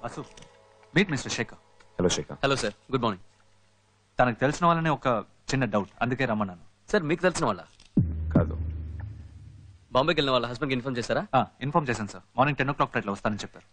అసు meet mister Shekhar. Hello Shekhar. Hello sir, good morning. తనకు తెలిసిన వాళ్ళనే ఒక చిన్న డౌట్, అందుకే రమ్మన్నాను. సార్ మీకు తెలిసిన వాళ్ళ? కాదు. బాంబేకి వెళ్ళిన వాళ్ళ హస్బెండ్కి ఇన్ఫార్మ్ చేశారా? ఇన్ఫార్మ్ చేశాను సార్. మార్నింగ్ 10 o'clock ఫ్లైట్లో వస్తానని చెప్పారు.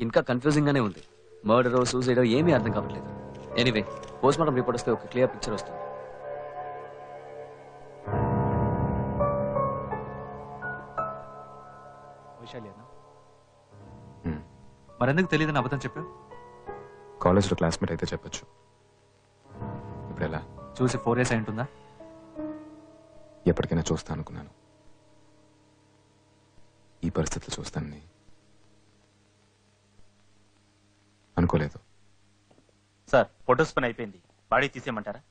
ఇంకా కన్ఫ్యూజింగ్ గానే ఉంది. మర్డరో సూసైడో ఏమీ అర్థం కావట్లేదు. ఎనీవే పోస్ట్ మార్టం రిపోర్ట్ వస్తే ఒక క్లియర్ పిక్చర్ వస్తుంది. మరెందుకు తెలియదని అబద్ధం చెప్పావు? కాలేజ్లో క్లాస్మేట్ అయితే చెప్పొచ్చు. ఇప్పుడు ఎలా? చూసి 4 years అయి ఉంటుందా? ఎప్పటికైనా చూస్తా అనుకున్నాను. ఈ పరిస్థితులు చూస్తానని అనుకోలేదు. సార్ ఫొటోస్ పని అయిపోయింది, బాడీ తీసేయమంటారా?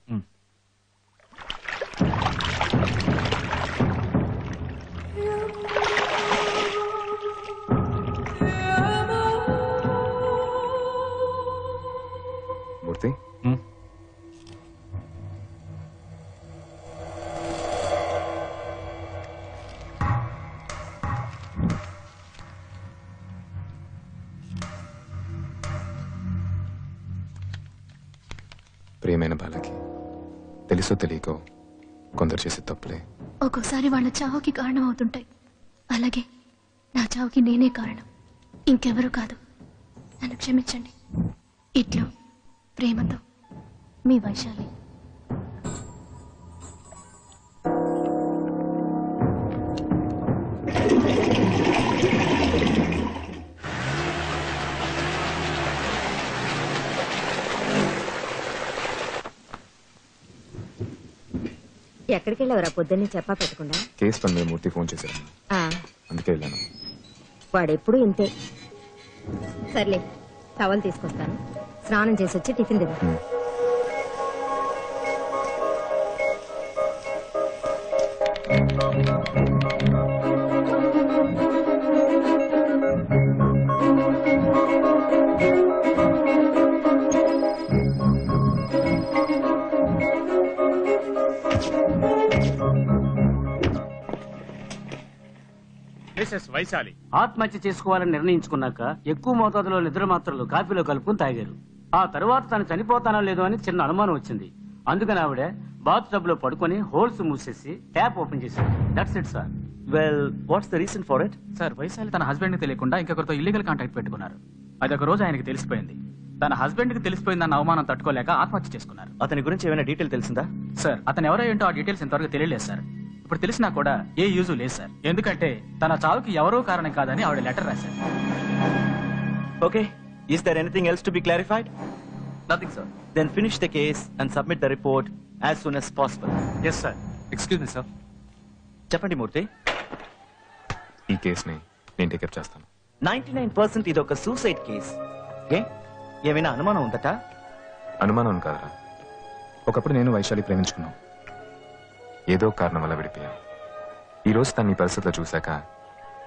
మూర్తి, ప్రియమైన బాలకి తెలుసో తెలియకో కొందరు చేసే తప్పులే ఒక్కోసారి వాళ్ళ చావుకి కారణం అవుతుంటాయి. అలాగే నా చావుకి నేనే కారణం, ఇంకెవరూ కాదు. నన్ను క్షమించండి. ఇట్లు ప్రేమతో మీ వైశాలి. ఎక్కడికి వెళ్ళావురా పొద్దున్నే చెప్పా పెట్టకుండా? కేసు పని మీద మూర్తి ఫోన్ చేశారు, అందుకే వెళ్ళాను. వాడెప్పుడు ఇంతే. సర్లే టవల్ తీసుకొస్తాను, స్నానం చేసి వచ్చి టిఫిన్ తిన్నా. వైశాలి ఆత్మహత్య చేసుకోవాలని నిర్ణయించుకున్నాక ఎక్కువ మోతాదులో నిద్ర మాత్రలు కాఫీలో కలుపుకుని తాగారు. ఆ తర్వాత తను చనిపోతానో లేదో అని చిన్న అనుమానం వచ్చింది. అందుకని ఆవిడ బాత్ టబ్ లో పడుకొని హోల్స్ మూసేసి ట్యాప్ ఓపెన్ చేశారు. That's it sir. Well what's the reason for it? Sir, Vaishali తన హస్బెండ్ కి తెలియకుండా ఇంకొకరితో ఇల్లీగల్ కాంటాక్ట్ పెట్టుకున్నారు. అది ఒక రోజు ఆయనకి తెలిసిపోయింది. తన హస్బెండ్ కి తెలిసిపోయిందన్న అవమానం తట్టుకోలేక ఆత్మహత్య చేసుకున్నారు. అతని గురించి ఏమైనా డీటెయిల్ తెలిసిందా? సార్, అతను ఎవరో ఏంటో ఆ డీటెయిల్స్ ఇంతవరకు తెలియలేదు సార్. ఇప్పుడు తెలిసినా కూడా ఏ యూజు లేదు సార్. ఎందుకంటే తన చావుకి ఎవరో కారణం కాదని ఆవిడ లెటర్ రాశారు. Okay, is there anything else to be clarified? Nothing sir. Then finish the case and submit the report as soon as possible. Yes sir. Excuse me sir. చెప్పండి మూర్తి. ఈ కేసుని నేను టేకప్ చేస్తాను. 99% ఇది ఒక సూసైడ్ కేస్. ఏమైనా అనుమానం ఉందట? అనుమానం కాదురా, ఒకప్పుడు నేను వైశాలి ప్రేమించుకున్నాం. ఏదో కారణం వల్ల విడిపోయాం. ఈ రోజు తన ఈ పరిస్థితిలో చూశాక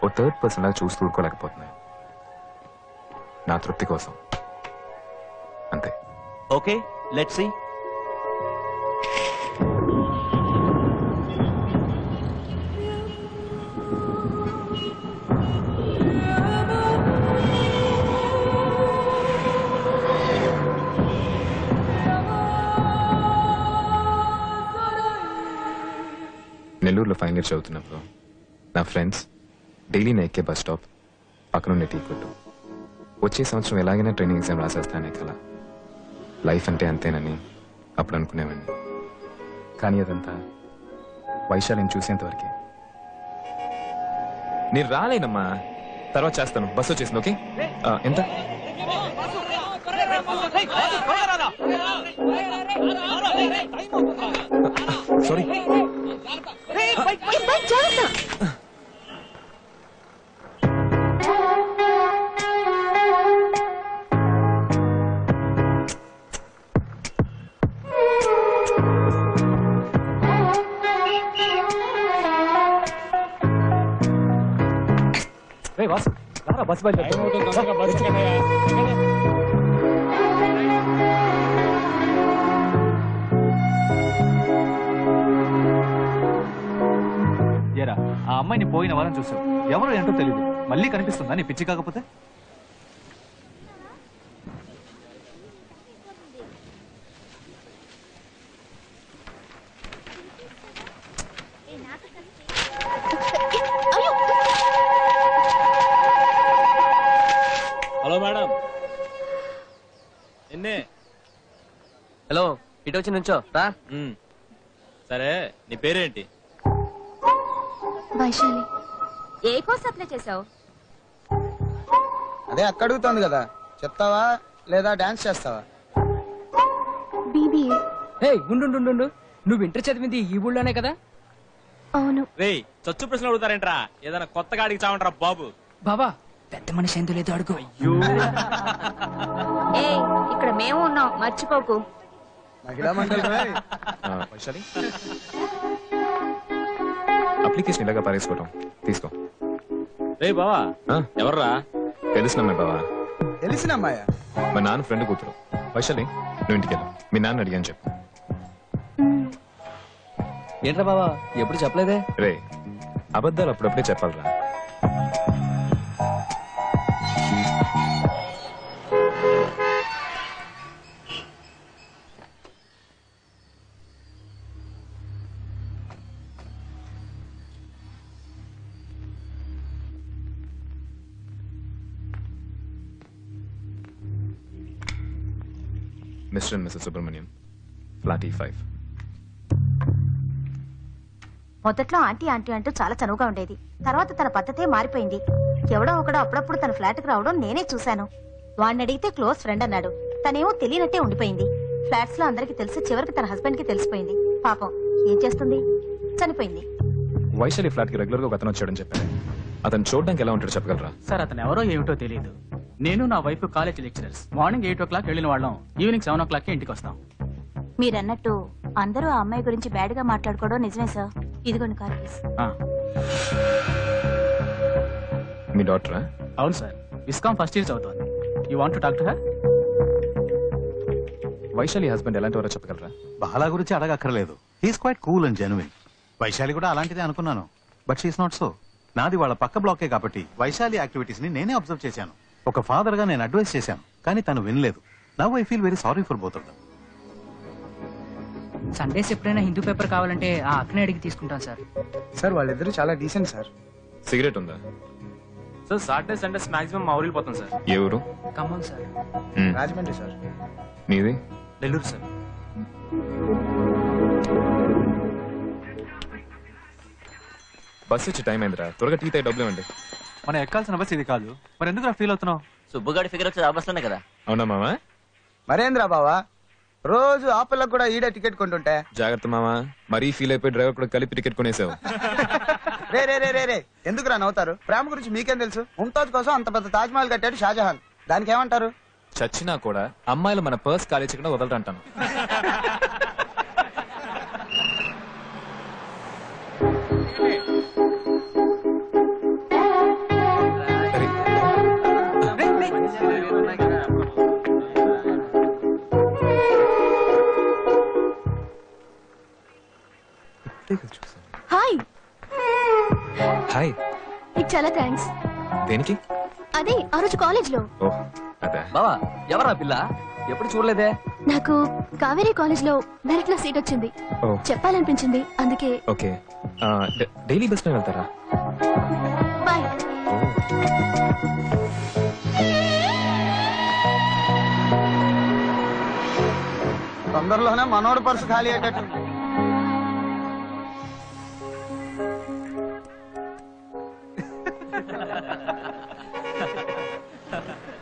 ఓ థర్డ్ పర్సన్ లాగా చూస్తూ ఊరుకోలేకపోతున్నాను. నా తృప్తి కోసం అంతే. Okay, let's see. నెల్లూరులో ఫైనల్ ఇయర్ చదువుతున్నప్పుడు నా ఫ్రెండ్స్ డైలీ నేను ఎక్కే బస్ స్టాప్ పక్కనుండే టీ కొట్టు. వచ్చే సంవత్సరం ఎలాగైనా ట్రైనింగ్ ఎగ్జామ్ రాసేస్తానే కల. లైఫ్ అంటే అంతేనని అప్పుడు అనుకునేవాడిని. కానీ అదంతా వైశాలిని చూసేంతవరకే. నేను రాలేనమ్మా, తర్వాత చేస్తాను. బస్సు వచ్చేసింది. ఓకే, ఎంత? సారీ. బస్ బయలుదేరు. ఏరా, ఆ అమ్మాయిని పోయిన వారం చూసావు. ఎవరో ఏంటో తెలియదు, మళ్ళీ కనిపిస్తుందా నీ పిచ్చి కాకపోతే? హలో ఇటు వచ్చి నుంచో రా. సరే నీ పేరేంటి? వైశాలి. ఏ కోర్స్ అప్లై చేసావు? అదే అక్క అడుగుతోంది కదా, చెప్తావా లేదా డాన్స్ చేస్తావా? బీబీఏ. హే ఉండు, నువ్వు ఇంటర్ చదివింది ఈ ఊళ్ళోనే కదా? అవును. రేయ్ చచ్చు ప్రశ్నలు అడుగుతారేంట్రా? ఏదైనా కొత్తగా అడిగి చావంట్రా బాబు. బాబా పెద్ద మనిషి ఎందుకు లేదు అడుగు. ఏ ఇక్కడ మేము ఉన్నాం, మర్చిపోకు. మహిళా మండలి వైశాలి, అప్లికేషన్ ఇలాగా పారేసుకోవటం తీసుకో. రే బావా ఆ, ఎవర్రా? తెలుసునమ్మా బావా, తెలిసిన అమ్మాయ. మా నాన్న ఫ్రెండ్ కూతురు. వైశాలి నువ్వు ఇంటికి వెళ్ళు, మీ నాన్న అడిగాను చెప్పు. ఏంట్రా బావా ఎప్పుడు చెప్పలేదే? రే అబద్ధాలు అప్పుడప్పుడే చెప్పాలరా. Mister and missus Subrahmanyam, flat E5. మొదట్లో ఆంటీ ఆంటీ అంటూ చాలా చనువుగా ఉండేది. తర్వాత తన పద్ధతే మారిపోయింది. ఎవడో ఒకడో అప్పుడప్పుడు తన ఫ్లాట్ కి రావడం నేనే చూశాను. వాడిని అడిగితే క్లోజ్ ఫ్రెండ్ అన్నాడు. తనేమో తెలియనట్టే ఉండిపోయింది. ఫ్లాట్స్ లో అందరికి తెలిసి చివరికి తన హస్బెండ్ కి తెలిసిపోయింది. పాపం ఏం చేస్తుంది, చనిపోయింది. వైశాలి ఫ్లాట్ కి రెగ్యులర్ గా ఒక అతను వచ్చాడని చెప్పాడు. అతను చూడడానికి ఎలా ఉంటాడో చెప్పగలరా? సార్ అతను ఎవరో ఏమిటో తెలియదు. నేను నా wife college lecturers. Morning 8 o'clock వెళ్ళిన వాళ్ళం ఈవినింగ్ 7 o'clock ఇంటికి వస్తాం. మీరన్నట్టు అందరూ ఆ అమ్మాయి గురించి బ్యాడ్ గా మాట్లాడుకోవడం నిజమే సార్. ఇదిగోండి కార్ ప్లీజ్. మీ డాక్టరా? అవును సార్, విస్కామ్ ఫస్ట్ ఇయర్ చదువుతోంది. You want to talk to her? Vaishali husband ఎలాంటి వారో చెప్పగలరా? బాలా గురించి అడగక్కర్లేదు. He's quite cool and genuine. Vaishali కూడా అలాంటిదే అనుకున్నాను, బట్ షీఈస్ నాట్ సో. నాది వాళ్ళ పక్క బ్లాకే కాబట్టి వైశాలి యాక్టివిటీస్ ని నేనే అబ్జర్వ్ చేశాను. ఒక ఫాదర్ గా నేను అడ్వైస్ చేశాను, కానీ తను వినలేదు. Now I feel very sorry for both of them. Sundays ఎప్పుడైనా హిందూ పేపర్ కావాలంటే ఆ అక్కనే అడిగి తీసుకుంటాం సార్. సార్ వాళ్ళిద్దరు చాలా డీసెంట్ సార్. సిగరెట్ ఉందా? సార్ సాటర్డే సండేస్ మాక్సిమం మా ఊరికి పోతాం సార్. ఏ ఊరు? ఖమ్మం సార్. రాజమండ్రి సార్. నీది? నెల్లూరు సార్. బస్ వచ్చి టైం అయిందిరా, త్వరగా టీ తాగి డబ్బులు ఇవ్వండి. మనం ఎక్కాల్సిన బస్ ఇది కాదు, మరి ఎందుకు ఫీల్ అవుతున్నావు? సుబ్బుగాడి ఫిగర్ వచ్చి రాబోస్తానే కదా. అవునా మామా? మరేంద్రా బావా, రోజు ఆ పిల్లకు కూడా ఈడే టికెట్ కొంటుంటే. జాగ్రత్త మామా, మరీ ఫీల్ అయిపోయి డ్రైవర్ కూడా కలిపి టికెట్ కొనేసావు. రే రే రే రే రే ఎందుకురా నవ్వుతారు? ప్రేమ గురించి మీకేం తెలుసు? ముంతాజ్ కోసం అంత పెద్ద తాజ్ మహల్ కట్టాడు షాజహాన్. దానికి ఏమంటారు? చచ్చినా కూడా అమ్మాయిలు మన పర్స్ కాలేజీ కూడా వదలరంటాను. హాయ్. హాయ్. నీకు చాలా థ్యాంక్స్. దేనికి? అదే ఆ రోజు కాలేజ్ లో. ఓహ్ అదే. బావా ఎవరా పిల్ల? ఎప్పుడు చూడలేదే. నాకు కావేరీ కాలేజ్ లో మెరిట్ లో సీట్ వచ్చింది. ఓ. చెప్పాలనిపించింది అందుకే. ఓకే, డైలీ బస్ లో వెళ్తారా? బాయ్. తొందరలోనే మనోడు పర్సు ఖాళీ అయ్యేటట్టు.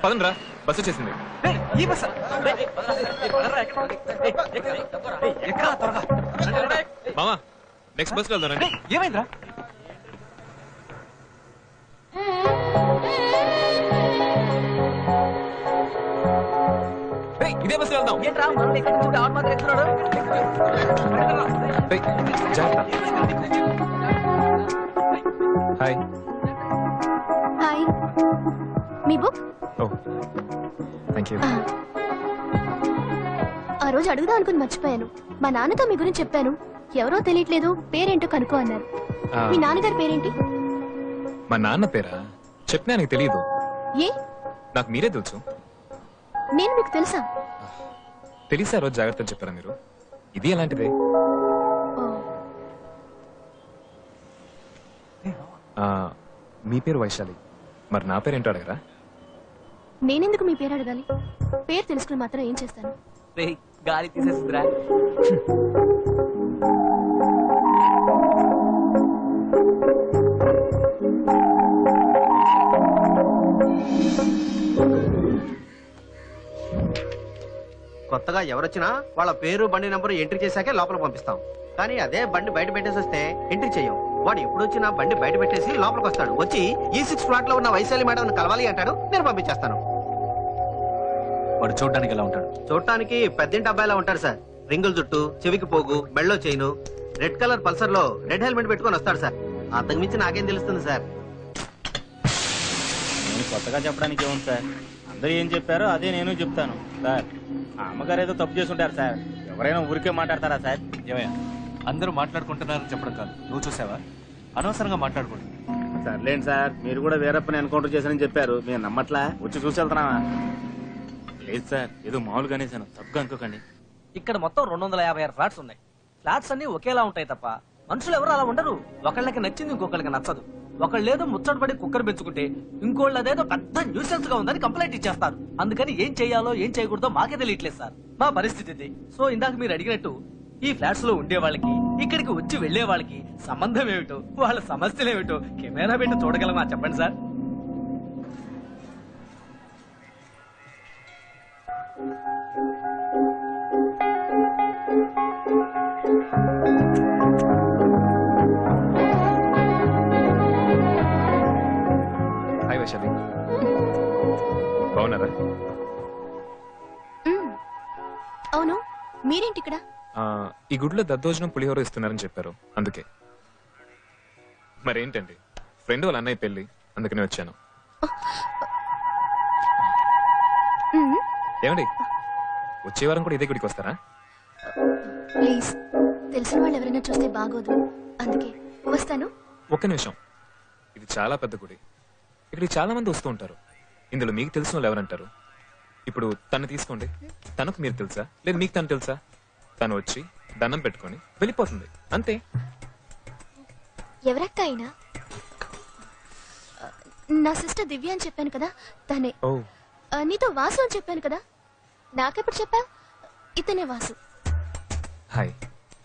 పదండ్రా, బస్ వచ్చేసింది. మామా నెక్స్ట్ బస్ లో వెళ్దాం. ఏమైందిరా? ఇదే బస్ లో వెళ్దాం. ఏంట్రా మనం ఇక్కడ చూడు ఆన్ మాత్రం ఎక్కుతున్నాడు. హాయ్. హాయ్. మీ బుక్? Oh thank you. ఆ రోజు అడుగుదాం అనుకుని మర్చిపోయాను. మా నాన్నతో మీ గురించి చెప్పాను. ఎవరో తెలియట్లేదు, పేరేంటో కనుక్కో అన్నారు. మీ నాన్నగారి పేరేంటి? మా నాన్న పేరా? చెప్పినా నీకు తెలియదు. ఏ? నాకు మీరే తెలుసు. నేను మీకు తెలుసా? తెలిసే రోజు జాగ్రత్తలు చెప్పారా మీరు? ఇది అలాంటిదే. మీ పేరు వైశాలి, మరి నా పేరు ఏంటో అడగరా? నేనెందుకు మీ పేరు అడగాలి? పేరు తెలుసుకుని మాత్రం ఏం చేస్తాను? గాలి తీసేసిందిరా. కొత్తగా ఎవరొచ్చినా వాళ్ళ పేరు బండి నంబరు ఎంట్రీ చేశాకే లోపల పంపిస్తాం. కానీ అదే బండి బయట పెట్టేసి వస్తే ఎంట్రీ చేయం. వాడు ఎప్పుడు వచ్చినా బండి బయట పెట్టేసి లోపలికి వస్తాడు. వచ్చి E6 ఫ్లాట్ లో ఉన్న వైశాలి మేడం కలవాలి అంటాడు. నేను పంపించేస్తాను. వాడు చూడడానికి ఎలా ఉంటాడు? చూడటానికి పెద్దింటి అబ్బాయిలా ఉంటాడు సార్. రింగుల జుట్టు, చెవికి పోగు, మెళ్ళో చైను, రెడ్ కలర్ పల్సర్ లో రెడ్ హెల్మెట్ పెట్టుకొని వస్తాడు సార్. అంతకు మించి నాకేం తెలుస్తుంది సార్? నేను కొత్తగా చెప్పడానికి ఏముంది సార్, అందరూ ఏం చెప్పారో అదే నేను చెప్తాను సార్. ఆ అమ్మగారు ఏదో తప్పు చేసుంటారు సార్. ఎవరైనా ఊరికే మాట్లాడతారా సార్? ఏమయ్యా, అందరూ మాట్లాడుకుంటున్నారని చెప్పడం కాదు, నువ్వు చూసావా? అనవసరంగా మాట్లాడుకోండి. సర్లేండి సార్, మీరు కూడా వేరప్పని ఎన్కౌంటర్ చేశారని చెప్పారు. మేము నమ్మట్లా, వచ్చి చూసి వెళ్తున్నావా? లేదు సార్, ఏదో మామూలుగానే సార్, తప్పుగా అనుకోకండి. ఇక్కడ మొత్తం 256 ఫ్లాట్స్ ఉన్నాయి. ఫ్లాట్స్ అన్ని ఒకేలా ఉంటాయి తప్ప మనుషులు ఎవరు అలా ఉండరు. ఒకళ్ళకి నచ్చింది ఇంకొకళ్ళకి నచ్చదు. ఒకళ్ళేదో ముచ్చటపడి కుక్కర్ పెంచుకుంటే ఇంకోళ్ళు అదేదో పెద్ద న్యూసెన్స్ గా ఉందని కంప్లైంట్ ఇచ్చేస్తారు. అందుకని ఏం చేయాలో ఏం చేయకూడదో మాకే తెలియట్లేదు సార్. మా పరిస్థితి ఇది. సో ఇందాక మీరు అడిగినట్టు ఈ ఫ్లాట్స్ లో ఉండే వాళ్ళకి ఇక్కడికి వచ్చి వెళ్లే వాళ్ళకి సంబంధం ఏమిటో, వాళ్ళ సమస్యలు ఏమిటో కెమెరా పెట్టి చూడగలమా చెప్పండి సార్. హాయ్ వైశాలి, బాగున్నారా? అవును, మీరేంటి ఇక్కడ? ఈ గుడిలో దద్దోజనం పులిహోర ఇస్తున్నారని చెప్పారు, అందుకే. మరేంటండి, ఫ్రెండ్ వాళ్ళ అన్నయ్య పెళ్లి, అందుకనే వచ్చాను. ఏమండి, వచ్చే వారం కూడా ఇదే గుడికి వస్తారా? ప్లీజ్, తెలిసిన వాళ్ళు ఎవరైనా చూస్తే బాగోదు, అందుకే వస్తాను. ఒక్క నిమిషం, ఇది చాలా పెద్ద గుడి, ఇక్కడికి చాలా మంది వస్తూ ఉంటారు. ఇందులో మీకు తెలిసిన వాళ్ళు ఎవరంటారు? ఇప్పుడు తను తీసుకోండి, తనకు మీరు తెలుసా లేదు మీకు తను తెలుసా? తను వచ్చి దండం పెట్టుకొని వెళ్ళిపోతుంది, అంతే. ఎవరక్క అయినా? నా సిస్టర్ దివ్య అని చెప్పాను కదా, తనే. నీతో వాసు అని చెప్పాను కదా, నాకెప్పుడు చెప్పావు? ఇతనే వాసు. హాయ్.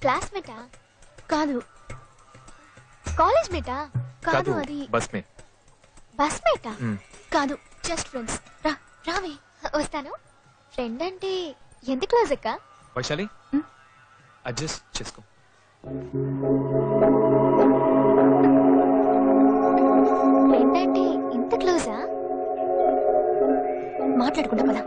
క్లాస్మేటా? కాదు. కాలేజ్ మేటా? కాదు. అది బస్మేట్. బస్మేటా? కాదు, జస్ట్ ఫ్రెండ్స్. రావే, వస్తాను. ఫ్రెండ్ అంటే ఎంత క్లోజ్ అక్క? వైశాలి, అడ్జస్ట్ చేసుకో. ఫ్రెండ్ అంటే ఇంత క్లోజా? మాట్లాడుకుంటా పదా.